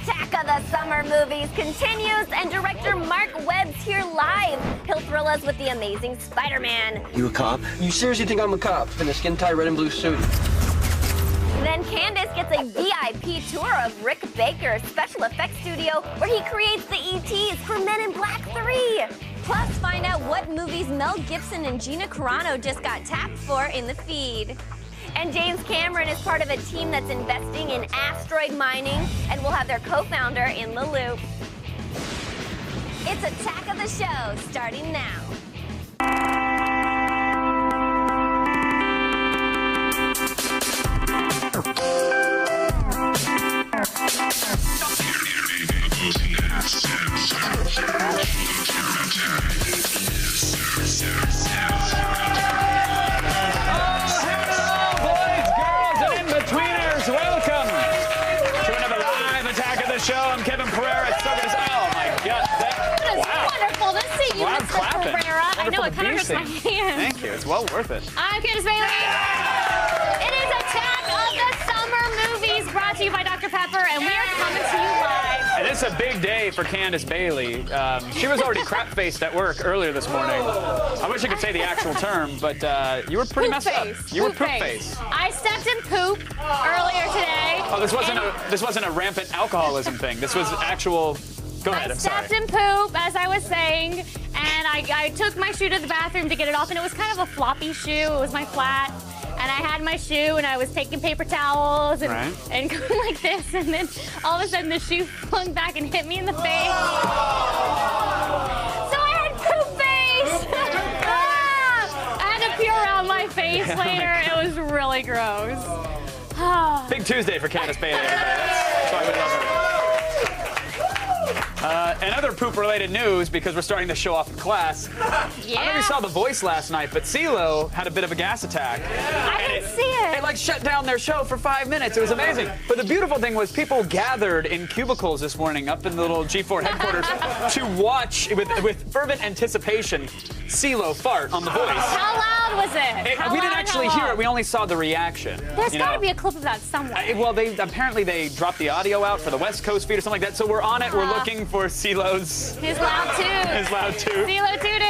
Attack of the Summer Movies continues, and director Mark Webb's here live. He'll thrill us with the amazing Spider-Man. You a cop? You seriously think I'm a cop in a skin-tight red and blue suit? Then Candace gets a VIP tour of Rick Baker's special effects studio where he creates the ETs for Men in Black 3. Plus, find out what movies Mel Gibson and Gina Carano just got tapped for in the feed. And James Cameron is part of a team that's investing in asteroid mining, and we'll have their co-founder in the loop. It's Attack of the Show, starting now. Show. I'm Kevin Pereira. It's so good to oh my God. It is wonderful to see you, Mr. Pereira. I know it kind of hurts my hand. Thank you. It's well worth it. I'm Candace Bailey. It is Attack of the Summer Movies, brought to you by Dr. Pepper, and we are coming to you live. And it's a big day for Candace Bailey. She was already crap-faced at work earlier this morning. I wish I could say the actual term, but you were pretty messed up. You were poop-faced. I stepped in poop earlier today. Oh, this wasn't a rampant alcoholism thing. This was actual. Go ahead. I'm sorry. I stepped in poop, as I was saying, and I took my shoe to the bathroom to get it off, and it was kind of a floppy shoe. It was my flat, and I had my shoe, and I was taking paper towels and going like this, and then all of a sudden the shoe flung back and hit me in the face. So I had poop face. I had to pee around my face later. It was really gross. Big Tuesday for Candace Bailey. That's why we love her. And other poop-related news, because we're starting the show off in class. Yeah. I don't know if you saw The Voice last night, but CeeLo had a bit of a gas attack. I didn't see it. It like shut down their show for 5 minutes. It was amazing. But the beautiful thing was people gathered in cubicles this morning up in the little G4 headquarters to watch with fervent anticipation CeeLo fart on The Voice. How loud was it? We didn't actually hear it. We only saw the reaction. There's got to be a clip of that somewhere. Well, apparently they dropped the audio out for the West Coast feed or something like that. So we're on it. We're looking for CeeLo's. His loud toot. His loud toot. CeeLo tooted.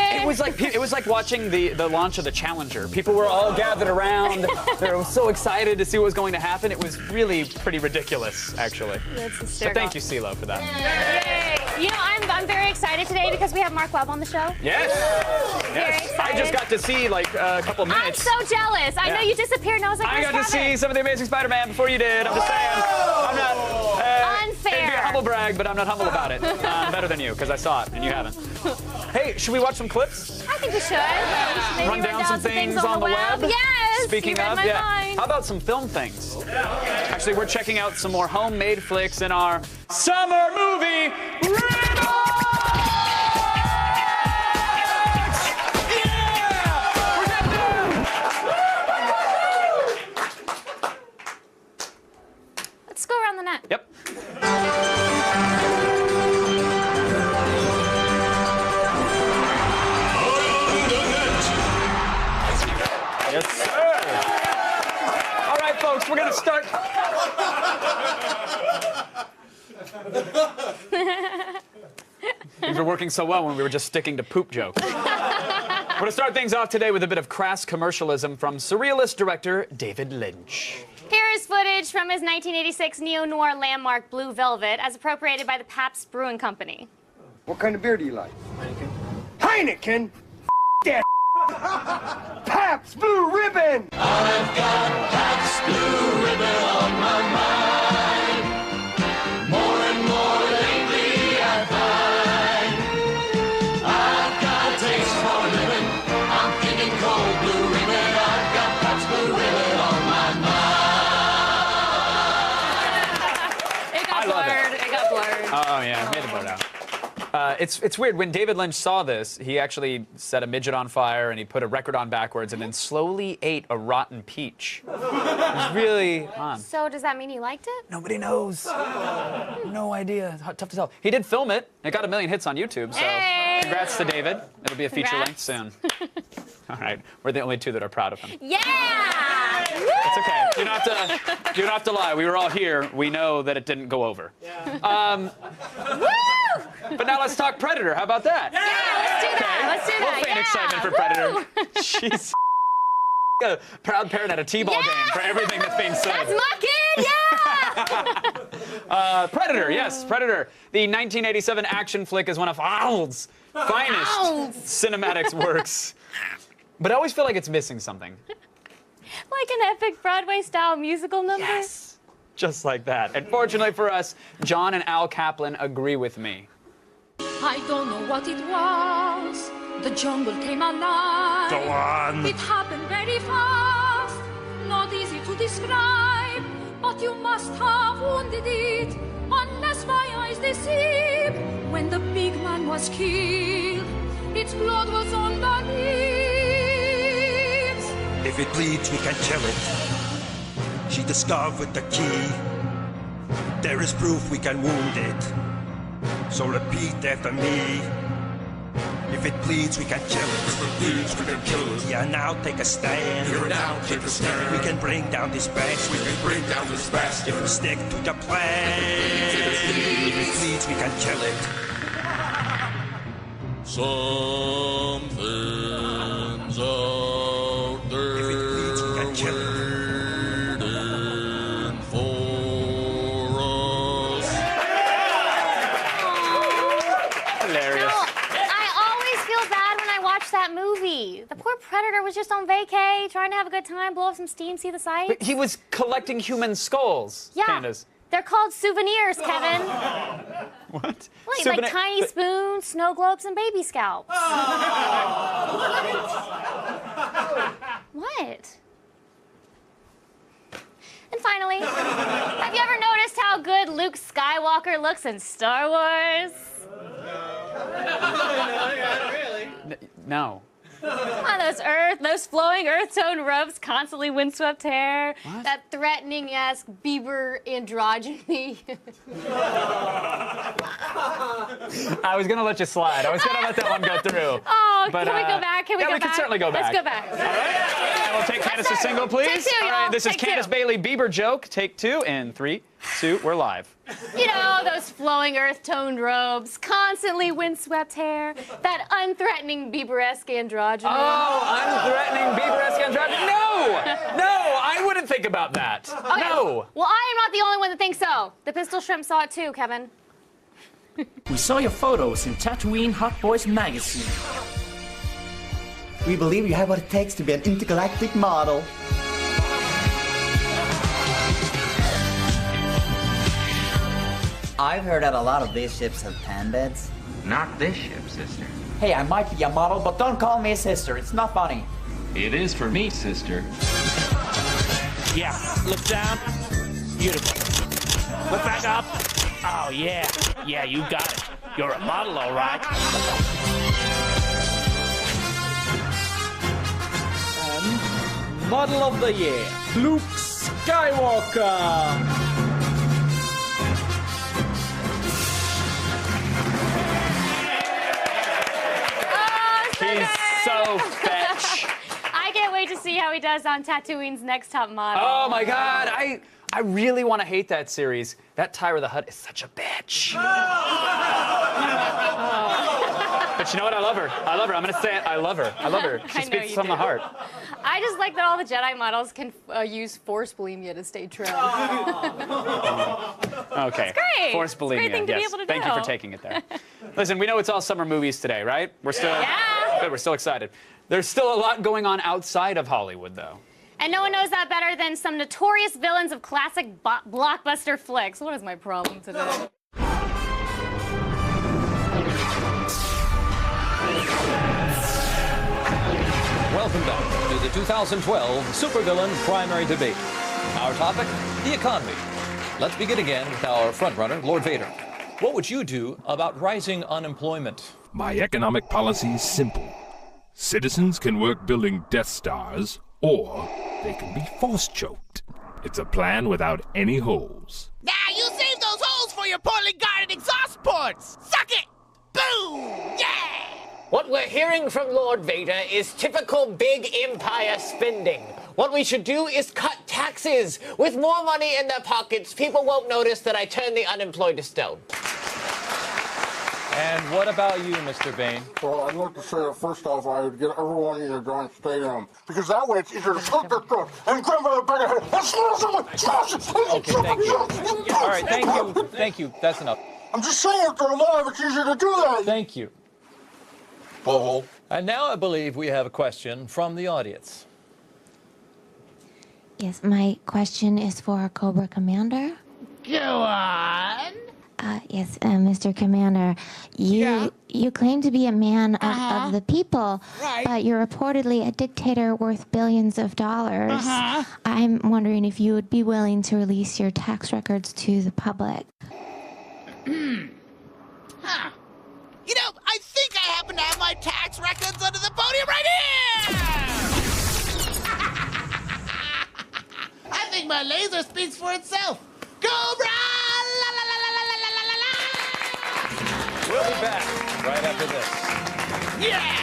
It was like watching the launch of the Challenger. People were all gathered around. They were so excited to see what was going to happen. It was really pretty ridiculous, actually. That's hysterical. So thank you, CeeLo, for that. Yay. You know, I'm very excited today because we have Mark Webb on the show. Yes. Very excited. I just got to see like a couple minutes. I'm so jealous. I know you disappeared, and I was like, I got to see some of the Amazing Spider-Man before you did. I'm just saying. I'm not. Unfair. It'd be a humble brag, but I'm not humble about it. I'm better than you because I saw it and you haven't. Hey, should we watch some clips? I think we should. Maybe Run down some things on the web. Yes. Speaking of, how about some film things? Actually, we're checking out some more homemade flicks in our summer movie remix. Let's go around the net. Yep. Yes, sir. All right, folks, we're going to start. Things were working so well when we were just sticking to poop jokes. We're going to start things off today with a bit of crass commercialism from surrealist director David Lynch. Here is footage from his 1986 neo-noir landmark Blue Velvet, as appropriated by the Pabst Brewing Company. What kind of beer do you like? Heineken? That Pabst Blue Ribbon! I've got Pabst Blue Ribbon on my mind. More and more lately I find I've got a taste for living. I'm thinking cold blue ribbon. I've got Pabst Blue Ribbon on my mind. It got blurred. It got blurred. Oh, yeah, made it blurred out. It's weird. When David Lynch saw this, he actually set a midget on fire and he put a record on backwards and then slowly ate a rotten peach. It was really odd. So does that mean you liked it? Nobody knows. No idea. Tough to tell. He did film it. It got 1 million hits on YouTube, so Hey! congrats to David. It'll be a feature length soon. All right, we're the only two that are proud of him. Yeah! It's okay. You don't have to lie. We were all here. We know that it didn't go over. Woo! But now let's talk Predator. How about that? Yeah, let's do that. We'll feign excitement for Predator. She's a proud parent at a t-ball game for everything that's being said. That's my kid, yeah! Predator, yes, Predator. The 1987 action flick is one of Arnold's finest cinematics works. But I always feel like it's missing something. Like an epic Broadway-style musical number? Yes, just like that. And fortunately for us, John and Al Kaplan agree with me. I don't know what it was. The jungle came alive. Go on. It happened very fast. Not easy to describe, but you must have wounded it, unless my eyes deceive. When the big man was killed, its blood was on the leaves. If it bleeds, we can kill it. She discovered the key. There is proof we can wound it. So repeat after me. If it bleeds, we can kill it. If it bleeds, we can kill it. Yeah, now take a stand. Here now, take a stand. We can bring down this beast. We can bring down this bastard. If we stick to the plan. If it bleeds, we can kill it. Something's out there. If it bleeds, we can kill it. Waiting for us. Hilarious. I always feel bad when I watch that movie. The poor Predator was just on vacay, trying to have a good time, blow up some steam, see the sights. But he was collecting human skulls, Yeah. Candace. They're called souvenirs, Kevin. What? Like tiny spoons, snow globes, and baby scalps. What? And finally, have you ever noticed how good Luke Skywalker looks in Star Wars? No. Oh, those flowing earth tone robes, constantly windswept hair, that threatening-esque Bieber androgyny. I was going to let you slide. I was going to let that one go through. Oh, But, can we go back? Can we yeah, go we back? can certainly go back. Let's go back. All right. And we'll take Candace to single, please. Take two, All right, y'all. this is Take Candace two. Bailey Bieber joke. Take two in 3, 2, we're live. You know, those flowing earth-toned robes, constantly windswept hair, that unthreatening Bieber-esque androgyny. Oh, unthreatening Bieber-esque androgyny. No! No, I wouldn't think about that. Okay. No. Well, I am not the only one that thinks so. The Pistol Shrimp saw it too, Kevin. We saw your photos in Tatooine Hot Boys magazine. We believe you have what it takes to be an intergalactic model. I've heard that a lot of these ships have tan beds. Not this ship, sister. Hey, I might be a model, but don't call me a sister. It's not funny. It is for me, sister. Yeah, look down. Beautiful. Look back up. Oh, yeah. Yeah, you got it. You're a model, all right. And Model of the Year, Luke Skywalker. He's so fetch. I can't wait to see how he does on Tatooine's Next Top Model. Oh my God, I really want to hate that series. That Tyra the Hutt is such a bitch. But you know what? I love her. I love her. I'm gonna say it. I love her. I love her. She I know speaks you from the do. heart. I just like that all the Jedi models can use Force bulimia to stay trim. Okay. It's great. Force It's a great bulimia. thing to be Yes. able to Thank you do. for taking it there. Listen, we know it's all summer movies today, right? We're still good. We're still excited. There's still a lot going on outside of Hollywood, though. And no one knows that better than some notorious villains of classic blockbuster flicks. What is my problem today? Welcome back to the 2012 Supervillain Primary Debate. Our topic, the economy. Let's begin again with our frontrunner, Lord Vader. What would you do about rising unemployment? My economic policy is simple. Citizens can work building Death Stars, or they can be force choked. It's a plan without any holes. Now you save those holes for your poorly guarded exhaust ports! Suck it! Boom! Yeah! What we're hearing from Lord Vader is typical big empire spending. What we should do is cut taxes. With more money in their pockets, people won't notice that I turn the unemployed to stone. And what about you, Mr. Bain? Well, I'd like to say that first off, I would get everyone in the Giant Stadium, because that way it's easier to slit their throat and grab by the back of the head and smash someone. Okay, thank you. All right, thank you. Thank you. That's enough. I'm just saying, if they're alive, it's easier to do that. Thank you. And now I believe we have a question from the audience. Yes, my question is for Cobra Commander. Go on. Yes, Mr. Commander, you claim to be a man of the people, but you're reportedly a dictator worth billions of dollars. I'm wondering if you would be willing to release your tax records to the public. Huh. You know, I think I happen to have my tax records under the podium right here! I think my laser speaks for itself. Cobra! La, la, la, la, la, la, la, la, la. We'll be back right after this. Yeah!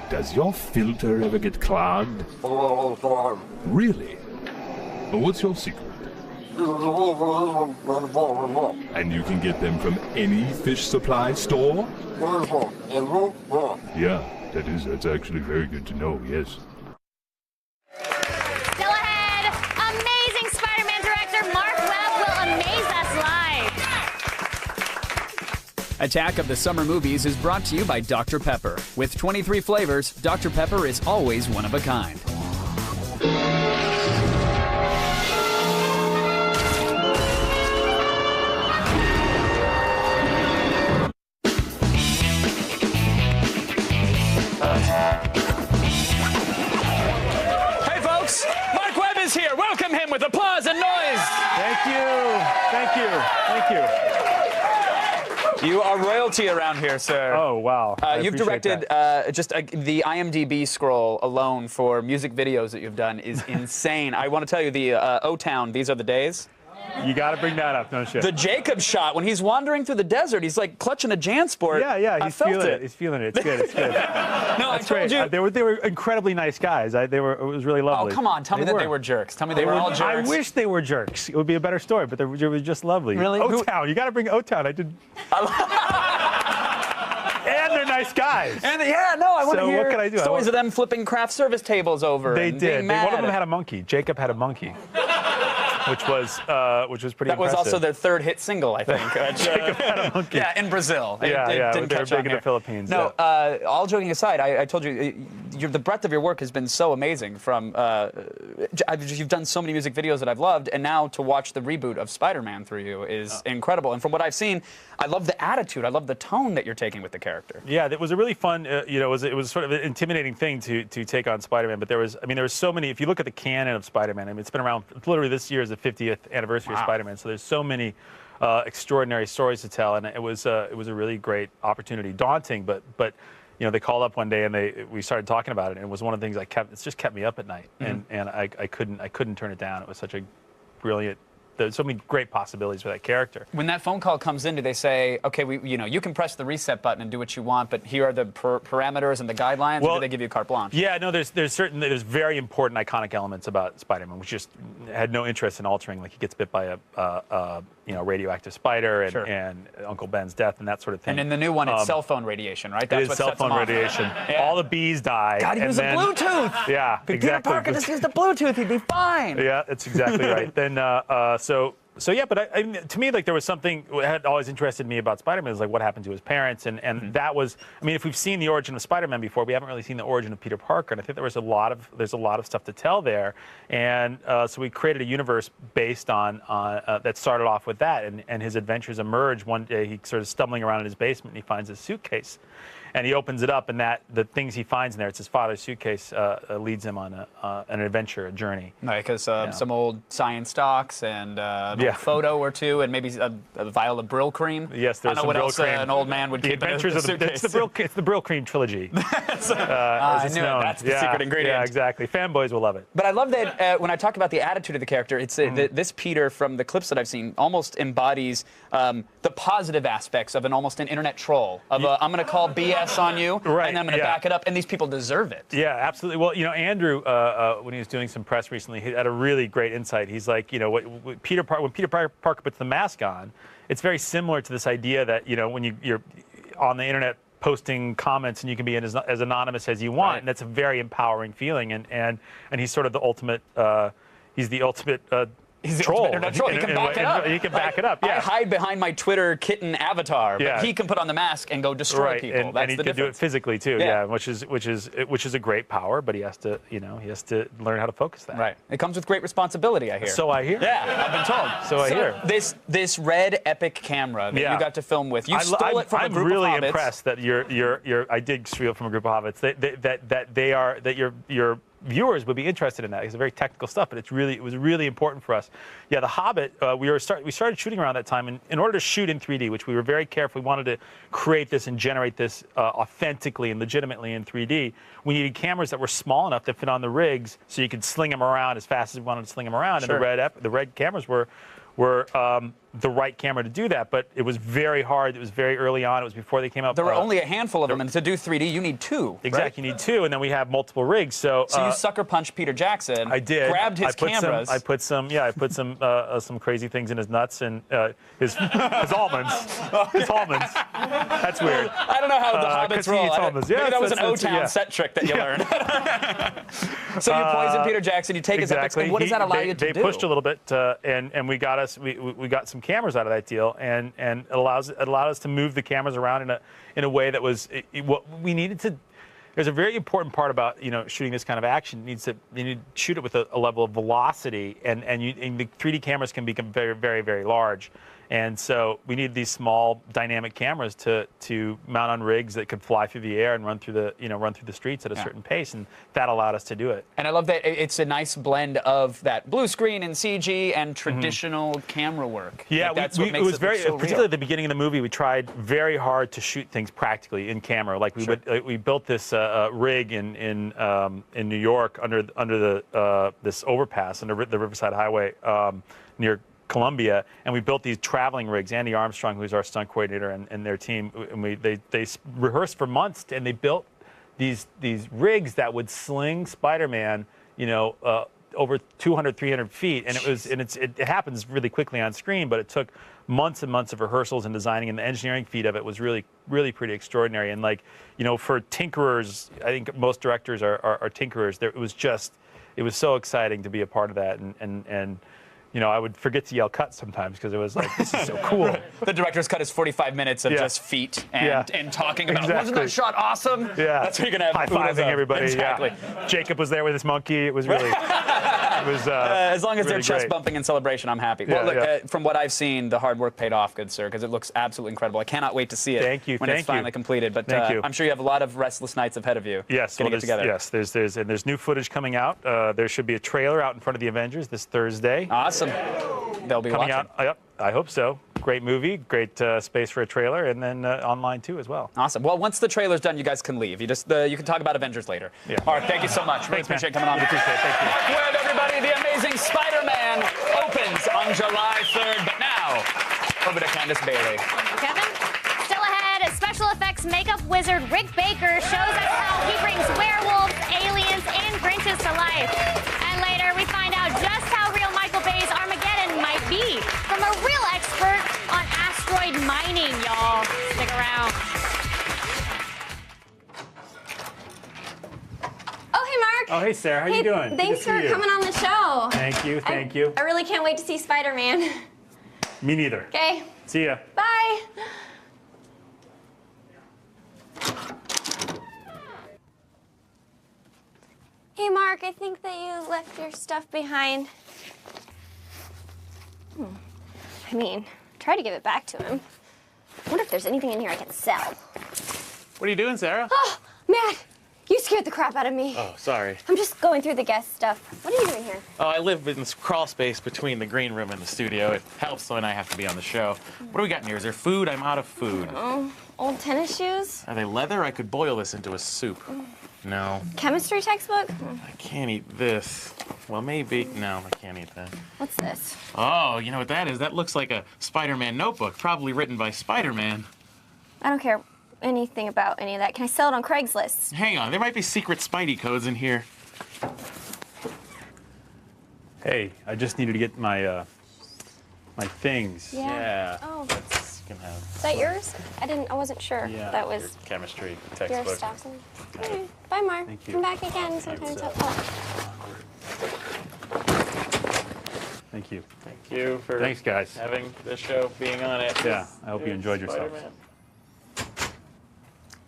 Does your filter ever get clogged? Really? What's your secret? And you can get them from any fish supply store? Yeah, that's actually very good to know, yes. Still ahead, amazing Spider-Man director Mark Webb will amaze us live. Attack of the Summer Movies is brought to you by Dr. Pepper. With 23 flavors, Dr. Pepper is always one of a kind. Hey folks, Mark Webb is here. Welcome him with applause and noise. Thank you. Thank you. Thank you. You are royalty around here, sir. Oh, wow. You've directed the IMDb scroll alone for music videos that you've done is insane. I want to tell you, the O-Town, These Are the Days. You got to bring that up, no shit. The Jacob shot, when he's wandering through the desert, he's like clutching a JanSport. Yeah, he's feeling it. He's feeling it. It's good. It's good. No, That's great. They were incredibly nice guys. It was really lovely. Oh, come on. Tell me that they were jerks. Tell me they were all jerks. I wish they were jerks. It would be a better story, but they were just lovely. Really? O-Town. You got to bring O-Town. I did. And they're nice guys. And I want to hear what can I do? stories of them flipping craft service tables over. They and did. Being mad. One of them had a monkey. Jacob had a monkey. Which was pretty That was impressive. also their third hit single, I think. Jacob had a monkey. Yeah, in Brazil. Yeah, didn't they're catch big on in here. the Philippines. No, all joking aside, I told you, the breadth of your work has been so amazing. From you've done so many music videos that I've loved, and now to watch the reboot of Spider-Man through you is incredible. And from what I've seen, I love the attitude, I love the tone that you're taking with the character. Yeah, it was a really fun. It was sort of an intimidating thing to take on Spider-Man. But there was so many. If you look at the canon of Spider-Man, I mean, it's been around. Literally, this year is the 50th anniversary of Spider-Man. So there's so many extraordinary stories to tell, and it was a really great opportunity. Daunting, but they called up one day and we started talking about it, and it was one of the things it's just kept me up at night, and I couldn't turn it down. It was such a brilliant. There's so many great possibilities for that character. When that phone call comes in, do they say, okay, you can press the reset button and do what you want, but here are the parameters and the guidelines, or do they give you carte blanche? Yeah, no, there's very important iconic elements about Spider-Man, which just had no interest in altering. Like, he gets bit by a radioactive spider, and Uncle Ben's death and that sort of thing. And in the new one, it's cell phone radiation, right? That's it is cell phone radiation. Yeah. All the bees die. God, he used a Bluetooth. Yeah, if Peter Parker just used a Bluetooth, he'd be fine. Yeah, that's exactly right. Then, so yeah, but to me, like, there was something that had always interested me about Spider-Man, is like what happened to his parents, and that was, I mean, if we've seen the origin of Spider-Man before, we haven't really seen the origin of Peter Parker, and I think there's a lot of stuff to tell there, and so we created a universe based on that started off with that, and his adventures emerge. One day, he's sort of stumbling around in his basement, and he finds his suitcase. and he opens it up, and the things he finds in there, it's his father's suitcase, leads him on an adventure, a journey. Right, because some old science docs and an old photo or two, and maybe a vial of Brill cream. Yes, there's I don't know some what Brill else cream. an old man would The keep in a Adventures of suitcase. it's the Brill cream trilogy. I knew it. That's the secret ingredient. Yeah, exactly. Fanboys will love it. But I love that when I talk about the attitude of the character, it's this Peter from the clips that I've seen almost embodies the positive aspects of almost an internet troll. I'm going to call BS on you, and then I'm going to back it up, and these people deserve it. Yeah, absolutely. Well, Andrew, when he was doing some press recently, he had a really great insight. He's like, when Peter Parker puts the mask on, it's very similar to this idea that when you're on the internet posting comments and you can be as anonymous as you want, and that's a very empowering feeling. And he's sort of the ultimate. He's the ultimate. He's the troll. ultimate internet troll. He can back it up. He can back it up. Yeah. I hide behind my Twitter kitten avatar, but he can put on the mask and go destroy people. That's and he the can do it difference. physically too. Yeah, which is a great power, but he has to learn how to focus that. Right. It comes with great responsibility, I hear. So I hear. Yeah, I've been told. So I hear. This red epic camera that you got to film with, you stole it from a group of hobbits. I'm really impressed that I did steal it from a group of hobbits. That your viewers would be interested in that. It's very technical stuff, but it was really important for us. Yeah, The Hobbit. We started shooting around that time, and in order to shoot in 3D, which we were very careful, we wanted to create this and generate this authentically and legitimately in 3D. We needed cameras that were small enough to fit on the rigs, so you could sling them around as fast as we wanted to sling them around. Sure. And the red cameras were the right camera to do that, but it was very hard. It was very early on. It was before they came out. There were only a handful of them, and to do 3D, you need two. Exactly, right? you need two, and then we have multiple rigs. So you sucker punched Peter Jackson. I did. Grabbed his cameras. I put some crazy things in his nuts and his almonds. His almonds. That's weird. I don't know how the hobbits roll. Almonds. Maybe that was an O-Town set trick that you learned. So you poison Peter Jackson. You take his epics. And what does that allow you to do? They pushed a little bit, and we got some cameras out of that deal, and it allowed us to move the cameras around in a way that was what we needed to. There's a very important part about shooting this kind of action. You need to shoot it with a level of velocity, and the 3D cameras can become very, very, very large. And so we need these small dynamic cameras to mount on rigs that could fly through the air and run through the streets at a certain pace, and that allowed us to do it. And I love that it's a nice blend of that blue screen and CG and traditional camera work. Yeah, that's what makes it look so particularly real. at the beginning of the movie, we tried very hard to shoot things practically in camera. Like we built this rig in New York under this overpass under the Riverside Highway near Columbia, and we built these traveling rigs. Andy Armstrong, who's our stunt coordinator, and their team, and they rehearsed for months, and they built these rigs that would sling Spider-Man, over 200, 300 feet, and it happens really quickly on screen, but it took months and months of rehearsals and designing, and the engineering feat of it was really, really pretty extraordinary. And for tinkerers, I think most directors are tinkerers. It was so exciting to be a part of that, and I would forget to yell cut sometimes because it was like, this is so cool. The director's cut is 45 minutes of just feet and talking about, wasn't that shot awesome? Yeah. That's what you're going to have. High-fiving everybody. Exactly. Yeah. Jacob was there with his monkey. It was really, as long as really they're chest great. bumping in celebration, I'm happy. Well, look, from what I've seen, the hard work paid off, good sir, because it looks absolutely incredible. I cannot wait to see it when it's finally completed. But I'm sure you have a lot of restless nights ahead of you. Yes, getting it together. Yes, there's new footage coming out. There should be a trailer out in front of the Avengers this Thursday. Awesome. They'll be coming watching. out. Yep, I hope so. Great movie, great space for a trailer, and then online too as well. Awesome. Well, once the trailer's done, you guys can leave. You can talk about Avengers later. Yeah. All right. Thank you so much. Really appreciate coming on. Appreciate it. Thank you. Mark Webb, everybody. The Amazing Spider-Man opens on July 3rd. But now, over to Candace Bailey. Kevin? Still ahead, special effects makeup wizard Rick Baker shows us how he brings werewolves, aliens, and Grinches to life. And later, we find out just how real Michael Bay's Armageddon might be from a real expert on asteroid mining, y'all. Stick around. Oh, hey, Mark. Oh, hey, Sarah. How you doing? Thanks for coming on the show. Thank you. Thank you. I really can't wait to see Spider-Man. Me neither. Okay. See ya. Bye. Hey, Mark, I think that you left your stuff behind. I mean, try to give it back to him. I wonder if there's anything in here I can sell. What are you doing, Sarah? Oh, Matt, you scared the crap out of me. Oh, sorry. I'm just going through the guest stuff. What are you doing here? Oh, I live in this crawl space between the green room and the studio. It helps when I have to be on the show. What do we got in here? Is there food? I'm out of food. Oh, old tennis shoes? Are they leather? I could boil this into a soup. No. Chemistry textbook? I can't eat this. Well, maybe. No, I can't eat that. What's this? Oh, you know what that is? That looks like a Spider-Man notebook, probably written by Spider-Man. I don't care anything about any of that. Can I sell it on Craigslist? Hang on, there might be secret Spidey codes in here. Hey, I just needed to get my my things. Yeah. Oh. Is that yours? I wasn't sure. Yeah. That was Chemistry your textbook. stuff. Okay. Bye, Mark. Thank you. Come back again sometimes. Thank you. Thank you for Thanks, guys. having this show, being on it. Yeah, I hope you enjoyed yourself. Spider-Man.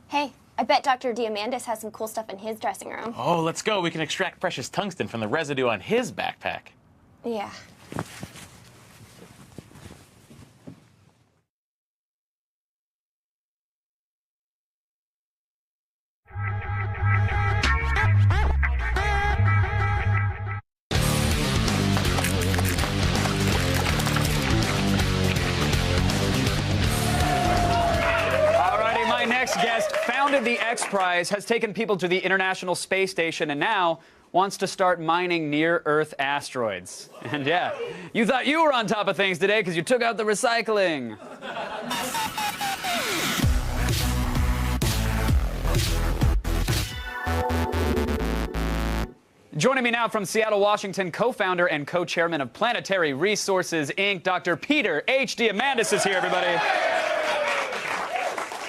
Hey, I bet Dr. Diamandis has some cool stuff in his dressing room. Oh, let's go. We can extract precious tungsten from the residue on his backpack. Yeah. Alrighty, my next guest founded the X Prize, has taken people to the International Space Station, and now wants to start mining near-Earth asteroids. And yeah, you thought you were on top of things today because you took out the recycling. Joining me now from Seattle, Washington, co-founder and co-chairman of Planetary Resources, Inc., Dr. Peter H. Diamandis is here, everybody.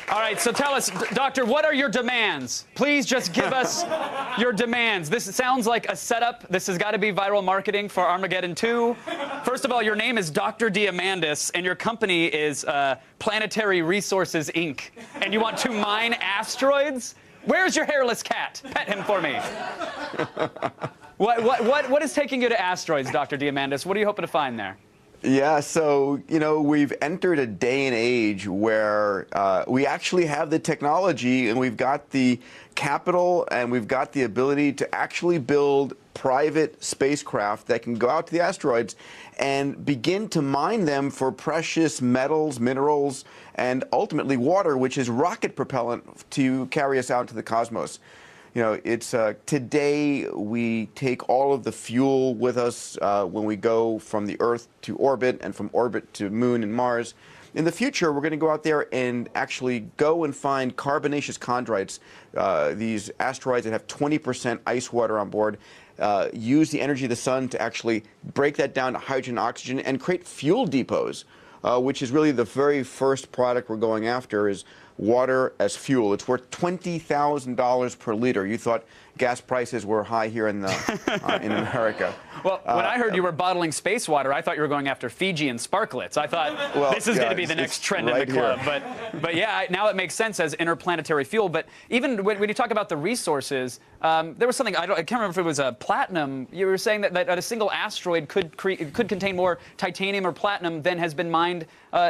All right, so tell us, Doctor, what are your demands? Please just give us your demands. This sounds like a setup. This has got to be viral marketing for Armageddon 2. First of all, your name is Dr. Diamandis, and your company is Planetary Resources, Inc., and you want to mine asteroids? Where's your hairless cat? Pet him for me. What is taking you to asteroids, Dr. Diamandis? What are you hoping to find there? Yeah, so, you know, we've entered a day and age where we actually have the technology and we've got the capital and we've got the ability to actually build private spacecraft that can go out to the asteroids and begin to mine them for precious metals, minerals, and ultimately water, which is rocket propellant to carry us out into the cosmos. You know, it's today we take all of the fuel with us when we go from the Earth to orbit and from orbit to Moon and Mars. In the future, we're going to go out there and actually go and find carbonaceous chondrites, these asteroids that have 20% ice water on board, use the energy of the sun to actually break that down to hydrogen and oxygen and create fuel depots, which is really the very first product we're going after is water as fuel. It's worth $20,000 per liter. You thought gas prices were high here in in America. Well, when I heard you were bottling space water, I thought you were going after Fiji and sparklets. I thought, well, this is going to be the next trend in the club. But yeah, now it makes sense as interplanetary fuel. But even when you talk about the resources, there was something, I can't remember if it was platinum. You were saying that a single asteroid could contain more titanium or platinum than has been mined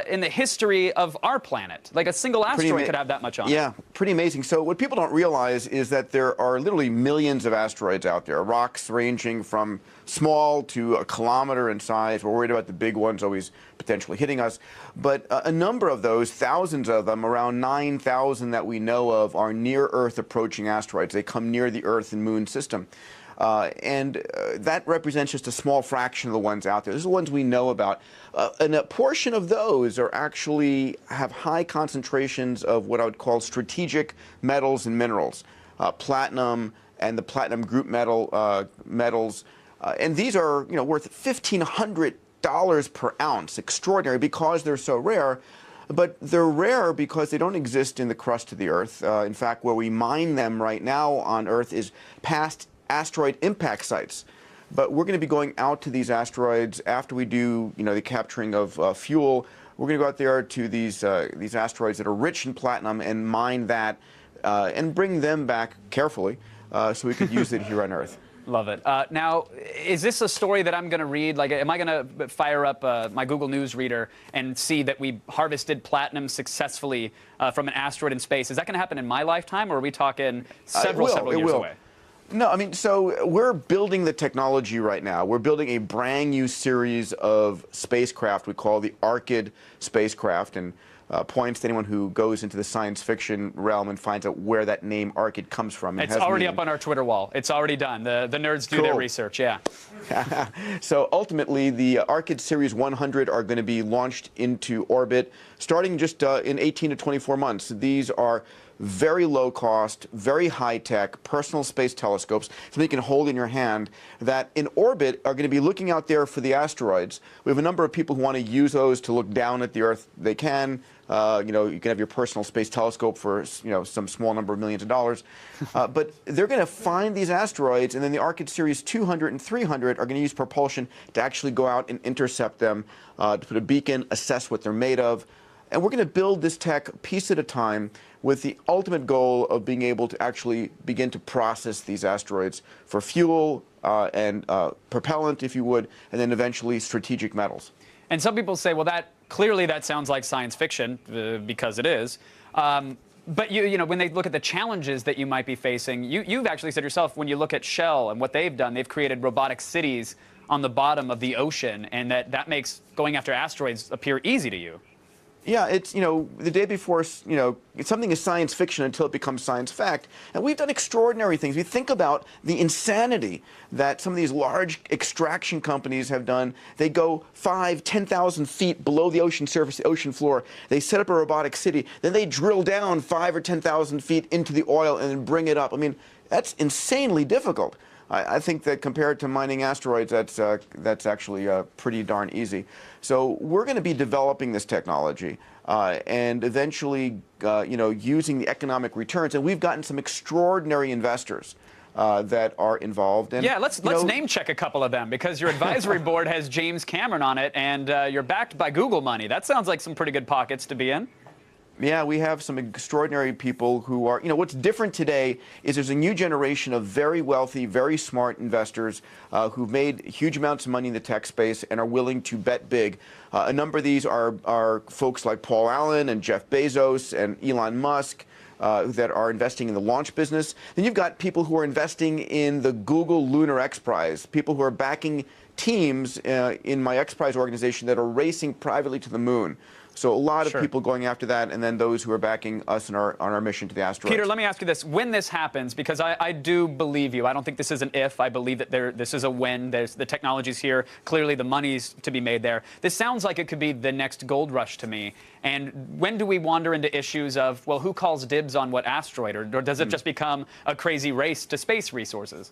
in the history of our planet. Like a single asteroid could have that much on it. Yeah, pretty amazing. So what people don't realize is that there are literally millions of asteroids out there, rocks ranging from small to a kilometer in size. We're worried about the big ones always potentially hitting us. But a number of those, thousands of them, around 9,000 that we know of, are near-Earth approaching asteroids. They come near the Earth and Moon system. That represents just a small fraction of the ones out there. These are the ones we know about. And a portion of those are actually have high concentrations of what I would call strategic metals and minerals, platinum and the platinum group metals. And these are, you know, worth $1,500 per ounce. Extraordinary because they're so rare. But they're rare because they don't exist in the crust of the Earth. In fact, where we mine them right now on Earth is past asteroid impact sites. But we're going to be going out to these asteroids after we do, you know, the capturing of fuel. We're going to go out there to these asteroids that are rich in platinum and mine that and bring them back carefully so we could use it here on Earth. Love it. Now, is this a story that I'm going to read? Like, am I going to fire up my Google News reader and see that we harvested platinum successfully from an asteroid in space? Is that going to happen in my lifetime, or are we talking several years away? No, I mean, so we're building the technology right now. We're building a brand new series of spacecraft we call the Orchid spacecraft, and points to anyone who goes into the science fiction realm and finds out where that name Orchid comes from. It's already up on our Twitter wall. It's already done. The nerds do their research, yeah. So ultimately, the Orchid Series 100 are going to be launched into orbit starting just in 18 to 24 months. These are very low cost, very high tech personal space telescopes, something you can hold in your hand, that in orbit are going to be looking out there for the asteroids. We have a number of people who want to use those to look down at the Earth. They can. You know, you can have your personal space telescope for, you know, some small number of millions of dollars. But they're going to find these asteroids, and then the Orchid Series 200 and 300 are going to use propulsion to actually go out and intercept them, to put a beacon, assess what they're made of. And we're going to build this tech piece at a time with the ultimate goal of being able to actually begin to process these asteroids for fuel and propellant, if you would, and then eventually strategic metals. And some people say, well, clearly that sounds like science fiction, because it is. But you know, when they look at the challenges that you might be facing, you've actually said yourself, when you look at Shell and what they've done, they've created robotic cities on the bottom of the ocean, and that makes going after asteroids appear easy to you. Yeah, it's, you know, the day before, you know, something is science fiction until it becomes science fact. And we've done extraordinary things. We think about the insanity that some of these large extraction companies have done. They go 5,000, 10,000 feet below the ocean surface, the ocean floor. They set up a robotic city. Then they drill down 5,000 or 10,000 feet into the oil and then bring it up. I mean, that's insanely difficult. I think that compared to mining asteroids, that's actually pretty darn easy. So we're going to be developing this technology and eventually, you know, using the economic returns. And we've gotten some extraordinary investors that are involved. And, yeah, let's name check a couple of them, because your advisory board has James Cameron on it, and you're backed by Google money. That sounds like some pretty good pockets to be in. Yeah, we have some extraordinary people who are, you know, what's different today is there's a new generation of very wealthy, very smart investors who've made huge amounts of money in the tech space and are willing to bet big. A number of these are folks like Paul Allen and Jeff Bezos and Elon Musk that are investing in the launch business. Then you've got people who are investing in the Google Lunar X Prize, people who are backing teams in my X Prize organization that are racing privately to the moon. So a lot of people going after that, and then those who are backing us on our mission to the asteroids. Peter, let me ask you this. When this happens, because I do believe you. I don't think this is an if. I believe that this is a when. The technology's here. Clearly, the money's to be made there. This sounds like it could be the next gold rush to me. And when do we wander into issues of, well, who calls dibs on what asteroid? Or does it just become a crazy race to space resources?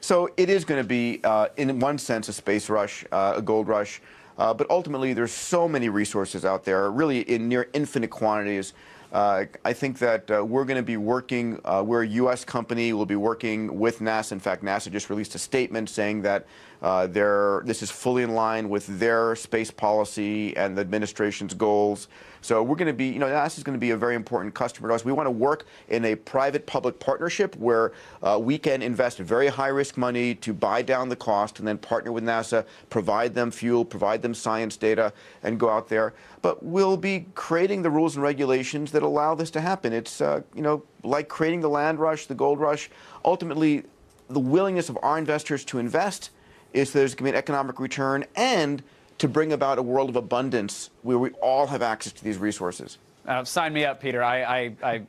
So it is going to be, in one sense, a space rush, a gold rush. But ultimately, there's so many resources out there, really in near infinite quantities. I think that we're going to be working, we're a U.S. company, we'll be working with NASA. In fact, NASA just released a statement saying that this is fully in line with their space policy and the administration's goals. So we're going to be, you know, NASA is going to be a very important customer to us. We want to work in a private-public partnership where we can invest very high-risk money to buy down the cost and then partner with NASA, provide them fuel, provide them science data, and go out there. But we'll be creating the rules and regulations that allow this to happen. It's, you know, like creating the land rush, the gold rush. Ultimately, the willingness of our investors to invest is there's going to be an economic return and to bring about a world of abundance where we all have access to these resources. Sign me up, Peter.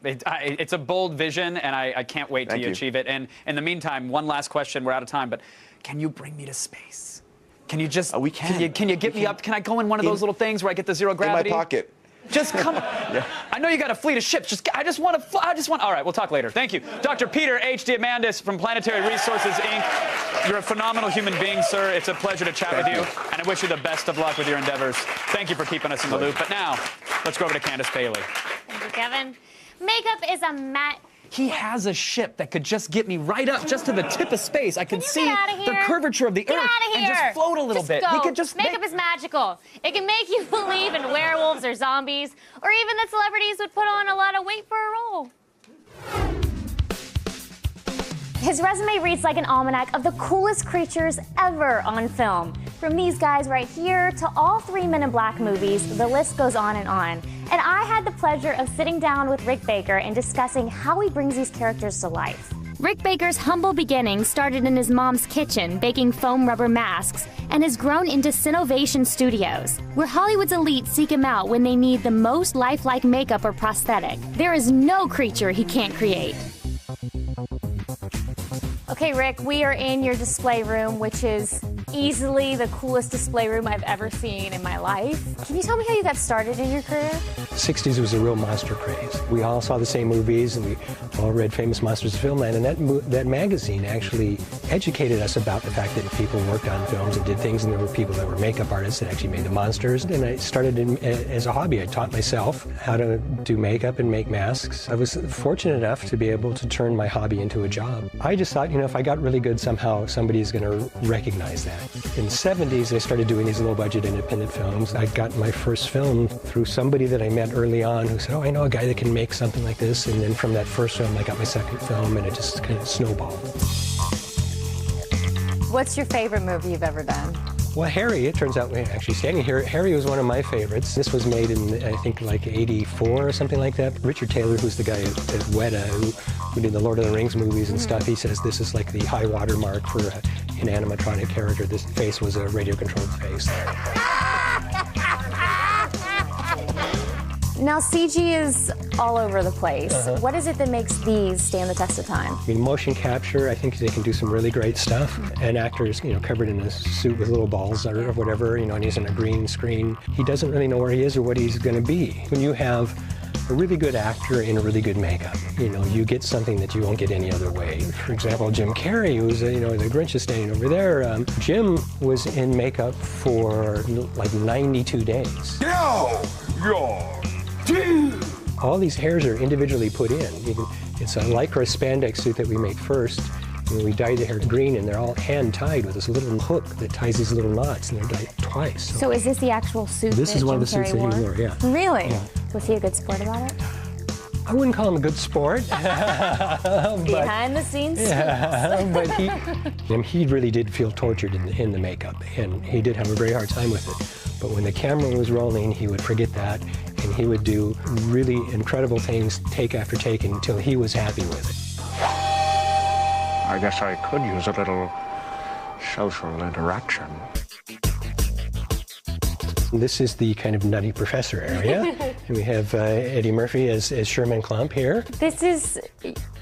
It's a bold vision, and I can't wait till you achieve it. And in the meantime, one last question. We're out of time, but can you bring me to space? Can you just? We can. Can you get me up? Can I go in one of those little things where I get the zero gravity? In my pocket. Just come on. Yeah. I know you got a fleet of ships. I just want to. All right, we'll talk later. Thank you. Dr. Peter H. Diamandis from Planetary Resources, Inc. You're a phenomenal human being, sir. It's a pleasure to chat with you, and I wish you the best of luck with your endeavors. Thank you for keeping us in the loop. But now, let's go over to Candace Paley. Thank you, Kevin. Makeup is a He has a ship that could just get me right up just to the tip of space. I could see the curvature of the Earth and just float a little bit. Go. He could just Makeup is magical. It can make you believe in werewolves or zombies, or even that celebrities would put on a lot of weight for a role. His resume reads like an almanac of the coolest creatures ever on film. From these guys right here to all 3 Men in Black movies, the list goes on. And I had the pleasure of sitting down with Rick Baker and discussing how he brings these characters to life. Rick Baker's humble beginnings started in his mom's kitchen, baking foam rubber masks, and has grown into Cinovation Studios, where Hollywood's elite seek him out when they need the most lifelike makeup or prosthetic. There is no creature he can't create. Okay, Rick, we are in your display room, which is easily the coolest display room I've ever seen in my life. Can you tell me how you got started in your career? 60s was a real monster craze. We all saw the same movies, and we all read Famous Monsters of Filmland, and that magazine actually educated us about the fact that people worked on films and did things, and there were people that were makeup artists that actually made the monsters. And I started as a hobby. I taught myself how to do makeup and make masks. I was fortunate enough to be able to turn my hobby into a job. I just thought, if I got really good, somehow somebody's going to recognize that. In the 70s, I started doing these low-budget independent films. I got my first film through somebody that I met early on who said, oh, I know a guy that can make something like this. And then from that first film, I got my second film, and it just kind of snowballed. What's your favorite movie you've ever done? Well, Harry, it turns out, we're actually standing here, Harry was one of my favorites. This was made in, I think, like 84 or something like that. Richard Taylor, who's the guy at Weta, who did the Lord of the Rings movies and stuff, he says this is like the high water mark for an animatronic character. This face was a radio-controlled face. Now, CG is all over the place. What is it that makes these stand the test of time? I mean, motion capture, I think they can do some really great stuff. An actor is, covered in a suit with little balls or whatever, and he's on a green screen. He doesn't really know where he is or what he's going to be. When you have a really good actor in really good makeup, you get something that you won't get any other way. For example, Jim Carrey, who's, the Grinch is standing over there. Jim was in makeup for like 92 days. All these hairs are individually put in. It's a lycra spandex suit that we made first. And we dye the hair green, and they're all hand-tied with this little hook that ties these little knots, and they're dyed twice. So is this the actual suit This is one of the suits that he wore, yeah. Really? Yeah. Was he a good sport about it? I wouldn't call him a good sport. Behind the scenes. Yeah, but he really did feel tortured in the makeup, and he did have a very hard time with it. But when the camera was rolling, he would forget that, and he would do really incredible things take after take until he was happy with it. I guess I could use a little social interaction. This is the kind of nutty professor area. And we have Eddie Murphy as Sherman Klump here. This is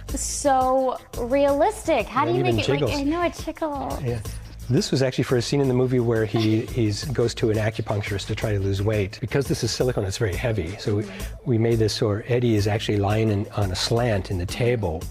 so realistic. How do you make it jiggles. like, I know it jiggles. Yeah. This was actually for a scene in the movie where he goes to an acupuncturist to try to lose weight. Because this is silicone, it's very heavy. So we made this so Eddie is actually lying on a slant in the table.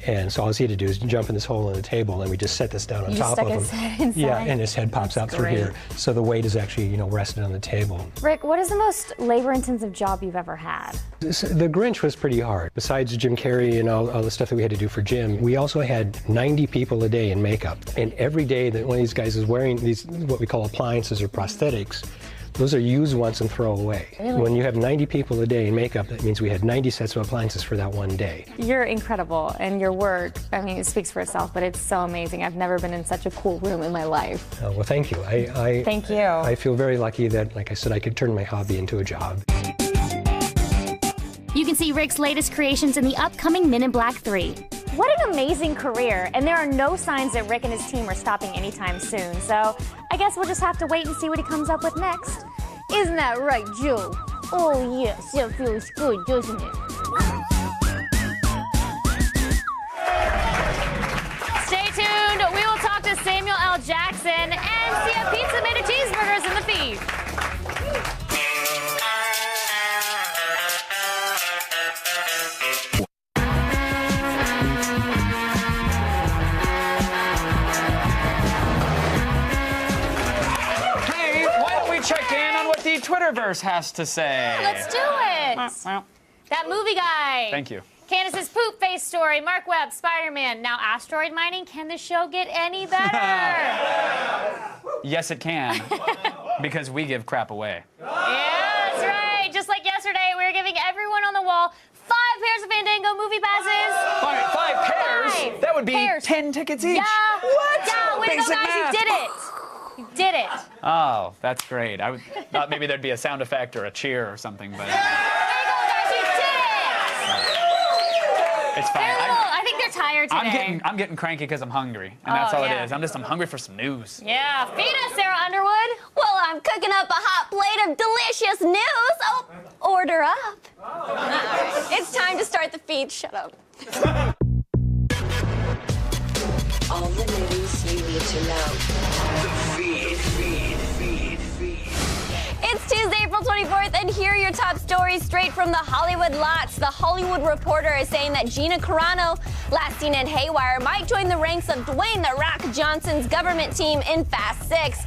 And so all he had to do is jump in this hole in the table, and we just set this down on top of him. His head inside. Yeah, and his head pops out through here. So the weight is actually, rested on the table. Rick, what is the most labor-intensive job you've ever had? The Grinch was pretty hard. Besides Jim Carrey and all the stuff that we had to do for Jim, we also had 90 people a day in makeup. And every day that one of these guys is wearing these, what we call appliances or prosthetics, those are use once and throw away. Really? When you have 90 people a day in makeup, that means we had 90 sets of appliances for that one day. You're incredible, and your work, I mean, it speaks for itself, but it's so amazing. I've never been in such a cool room in my life. Well, thank you. Thank you. I feel very lucky that, like I said, I could turn my hobby into a job. You can see Rick's latest creations in the upcoming Men in Black 3. What an amazing career, and there are no signs that Rick and his team are stopping anytime soon, so I guess we'll just have to wait and see what he comes up with next. Isn't that right, Joe? Oh yes, it feels good, doesn't it? Stay tuned, we will talk to Samuel L. Jackson and see a pizza made of cheeseburgers in the feed. Check in on what the Twitterverse has to say. Let's do it. That movie guy. Thank you. Candace's poop face story. Mark Webb, Spider-Man. Now asteroid mining. Can the show get any better? Yes, it can. Because we give crap away. Yeah, that's right. Just like yesterday, we were giving everyone on the wall pairs of Fandango movie passes. Five pairs? That would be 10 tickets each. Yeah. What? Yeah, way to go, Basic guys. math. You did it. You did it. Oh, that's great. I thought maybe there'd be a sound effect or a cheer or something, but... There you go, guys. You did it. It's fine. I think they're tired today. I'm getting cranky because I'm hungry, and that's all yeah. it is. I'm hungry for some news. Yeah, feed us, Sarah Underwood. Well, I'm cooking up a hot plate of delicious news. Oh, order up. It's time to start the feed. Shut up. All the news you need to know. The feed. It's Tuesday, April 24th, and here are your top stories straight from the Hollywood lots. The Hollywood Reporter is saying that Gina Carano, last seen in Haywire, might join the ranks of Dwayne "The Rock" Johnson's government team in Fast 6.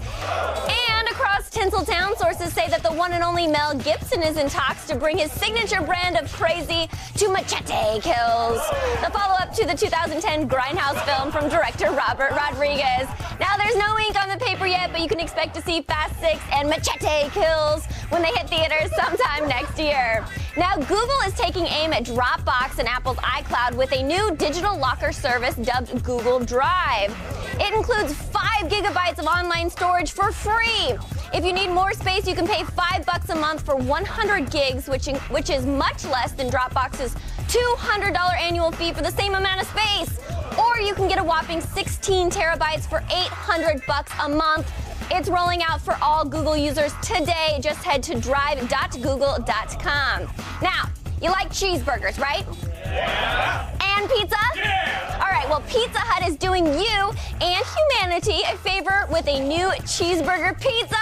And across Tinseltown, sources say that the one and only Mel Gibson is in talks to bring his signature brand of crazy to Machete Kills, the follow-up to the 2010 Grindhouse film from director Robert Rodriguez. Now, there's no ink on the paper yet, but you can expect to see Fast 6 and Machete Kills when they hit theaters sometime next year. Now, Google is taking aim at Dropbox and Apple's iCloud with a new digital locker service dubbed Google Drive. It includes 5 gigabytes of online storage for free. If you need more space, you can pay $5 a month for 100 gigs, which is much less than Dropbox's $200 annual fee for the same amount of space. Or you can get a whopping 16 terabytes for $800 a month. It's rolling out for all Google users today. Just head to drive.google.com. Now, you like cheeseburgers, right? Yeah. And pizza? Yeah. All right, well, Pizza Hut is doing you and humanity a favor with a new cheeseburger pizza.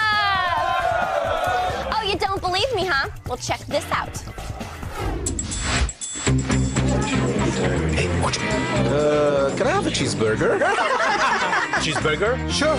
Oh, you don't believe me, huh? Well, check this out. Hey, watch me. Can I have a cheeseburger? Cheeseburger? Sure.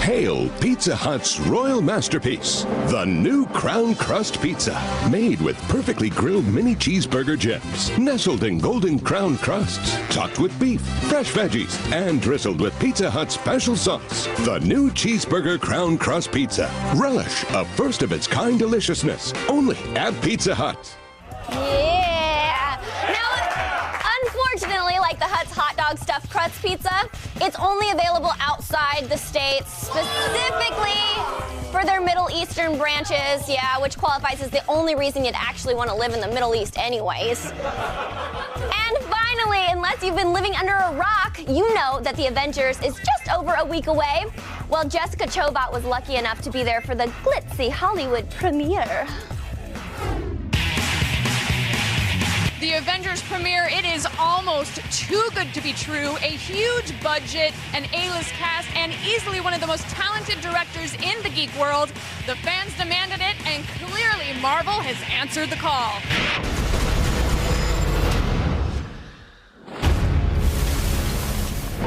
Hail Pizza Hut's royal masterpiece, the new Crown Crust Pizza. Made with perfectly grilled mini cheeseburger gems, nestled in golden crown crusts, topped with beef, fresh veggies, and drizzled with Pizza Hut's special sauce. The new Cheeseburger Crown Crust Pizza. Relish a first-of-its-kind deliciousness. Only at Pizza Hut. Yeah. Now, unfortunately, like the Hut's hot dog stuffed crust pizza, it's only available outside the States, specifically for their Middle Eastern branches, which qualifies as the only reason you'd actually want to live in the Middle East anyways. And finally, unless you've been living under a rock, you know that The Avengers is just over a week away. Well, Jessica Chobot was lucky enough to be there for the glitzy Hollywood premiere. The Avengers premiere, it is almost too good to be true. A huge budget, an A-list cast, and easily one of the most talented directors in the geek world. The fans demanded it, and clearly Marvel has answered the call.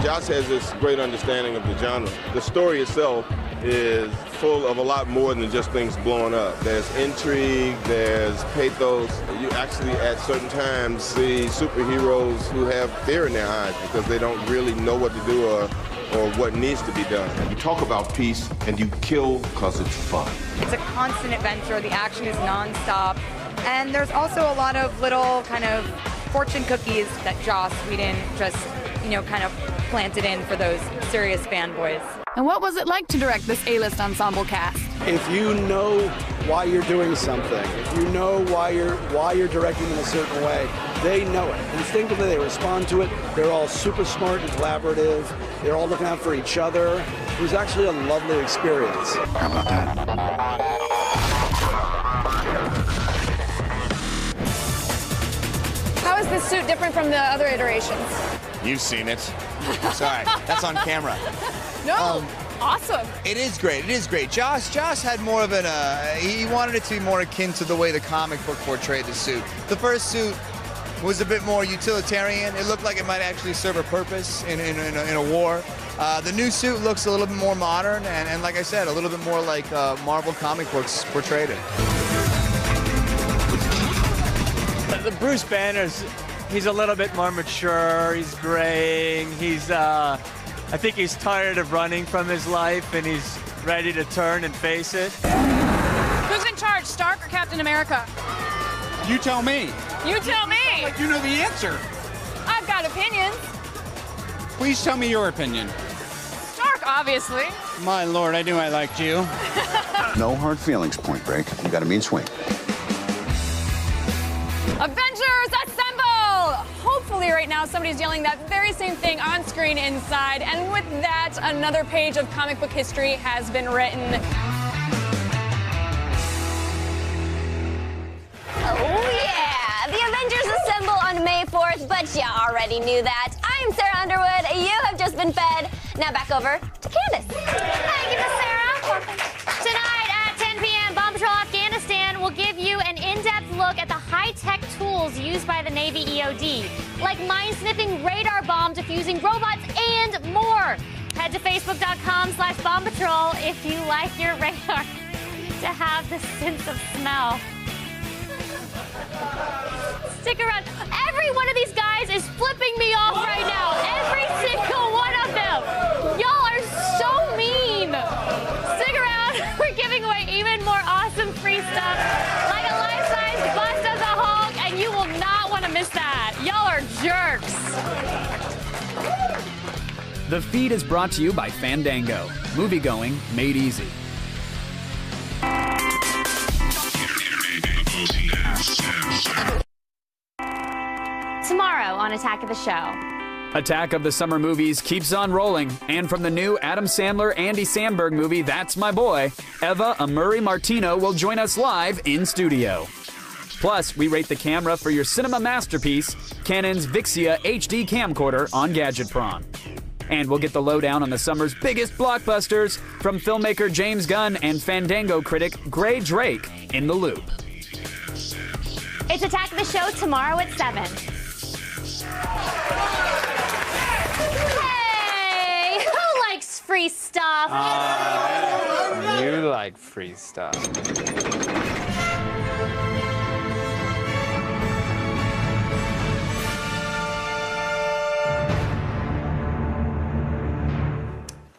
Josh has this great understanding of the genre. The story itself is full of a lot more than just things blowing up. There's intrigue, there's pathos. You actually, at certain times, see superheroes who have fear in their eyes because they don't really know what to do or what needs to be done. You talk about peace and you kill because it's fun. It's a constant adventure. The action is nonstop. And there's also a lot of little kind of fortune cookies that Joss Whedon just, kind of planted in for those serious fanboys. And what was it like to direct this A-list ensemble cast? If you know why you're doing something, if you know why you're directing in a certain way, they know it. Instinctively, they respond to it. They're all super smart and collaborative. They're all looking out for each other. It was actually a lovely experience. How about that? How is this suit different from the other iterations? You've seen it. Sorry, that's on camera. No, awesome. It is great. It is great. Josh had more of an, he wanted it to be more akin to the way the comic book portrayed the suit. The first suit was a bit more utilitarian. It looked like it might actually serve a purpose in a war. The new suit looks a little bit more modern and like I said, a little bit more like Marvel comic books portrayed it. The Bruce Banner's, he's a little bit more mature, he's graying, I think he's tired of running from his life and he's ready to turn and face it. Who's in charge, Stark or Captain America? You tell me. You tell me. Like you know the answer. I've got opinions. Please tell me your opinion. Stark, obviously. My lord, I knew I liked you. No hard feelings, Point Break. You got a mean swing. Avengers, assemble! Hopefully right now somebody's yelling that very same thing on screen inside. And with that, another page of comic book history has been written. Oh, yeah! The Avengers assemble on May 4th, but you already knew that. I'm Sarah Underwood. You have just been fed. Now back over to Candace. Thank you, Miss Sarah. Tonight at 10 p.m., Bomb Patrol Afghanistan will give you an in-depth look at the high-tech tools used by the Navy EOD, like mine-sniffing radar bomb defusing robots and more. Head to facebook.com/Bomb Patrol if you like your radar to have the sense of smell. Stick around. Every one of these guys is flipping me off right now. Every single one of them. Y'all are so mean. Stick around. We're giving away even more awesome free stuff, like a life-size bust of the Hulk, and you will not want to miss that. Y'all are jerks. The feed is brought to you by Fandango. Moviegoing made easy. Tomorrow on Attack of the Show. Attack of the Summer movies keeps on rolling, and from the new Adam Sandler, Andy Samberg movie, That's My Boy, Eva Amuri Martino will join us live in studio. Plus, we rate the camera for your cinema masterpiece, Canon's Vixia HD camcorder on Gadgetron. And we'll get the lowdown on the summer's biggest blockbusters from filmmaker James Gunn and Fandango critic Gray Drake in the Loop. It's Attack of the Show tomorrow at 7. Hey, who likes free stuff? You like free stuff.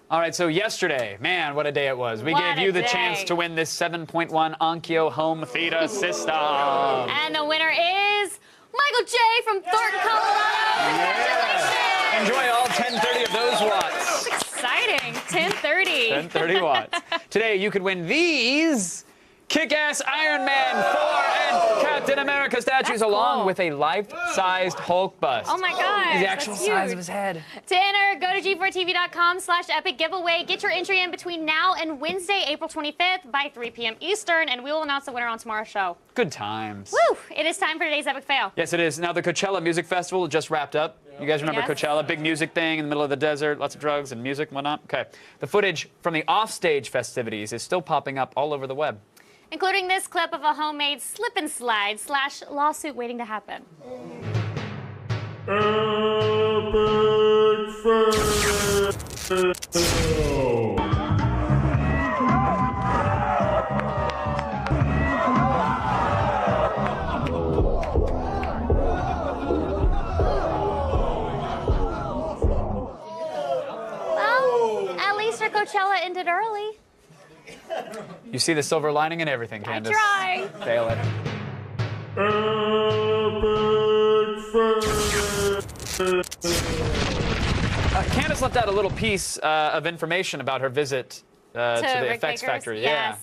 All right, so yesterday, man, what a day it was. We gave you the chance to win this 7.1 Onkyo home theater system. And the winner is Michael J. from Thornton, Colorado. Congratulations! Enjoy all 1030 of those watts. That's exciting. 1030. 1030 watts. Today, you could win these kick-ass Iron Man 4 and Captain America statues, along with a life-sized Hulk bust. Oh my gosh, the actual that's size huge. of his head. To enter, go to g4tv.com/epic giveaway. Get your entry in between now and Wednesday, April 25th by 3 p.m. Eastern, and we will announce the winner on tomorrow's show. Good times. Woo! It is time for today's Epic Fail. Yes, it is. Now, the Coachella Music Festival just wrapped up. You guys remember Yes. Coachella? Big music thing in the middle of the desert, lots of drugs and music and whatnot? Okay. The footage from the offstage festivities is still popping up all over the web. Including this clip of a homemade slip and slide / lawsuit waiting to happen. Well, at least our Coachella ended early. You see the silver lining in everything, Candace. try. Fail it. Candace left out a little piece of information about her visit to the Rick Effects Baker's? Factory. Yes.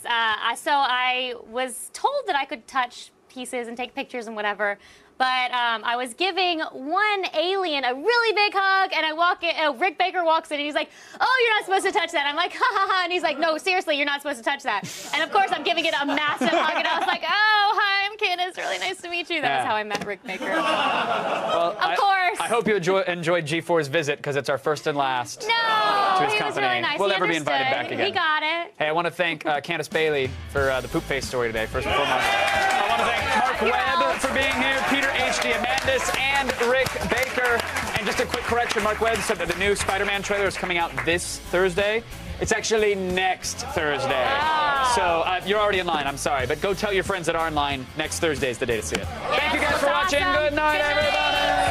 So I was told that I could touch pieces and take pictures and whatever. But I was giving one alien a really big hug, and I walk in, Rick Baker walks in, and he's like, "Oh, you're not supposed to touch that." I'm like, "Ha ha ha!" And he's like, "No, seriously, you're not supposed to touch that." And of course, I'm giving it a massive hug, and I was like, "Oh, hi, I'm Candace. Really nice to meet you." That was how I met Rick Baker. Well, of course. I hope you enjoyed G4's visit, because it's our first and last to his he company. was really nice. We'll He never be invited understood. back again. He got it. Hey, I want to thank Candace Bailey for the poop face story today, first and foremost. I want to thank Mark Webb for being here, Peter H.D. Amandis, and Rick Baker. And just a quick correction, Mark Webb said that the new Spider-Man trailer is coming out this Thursday. It's actually next Thursday. So you're already in line, I'm sorry. But go tell your friends that are in line. Next Thursday is the day to see it. Thank you guys for watching. Good night, everybody.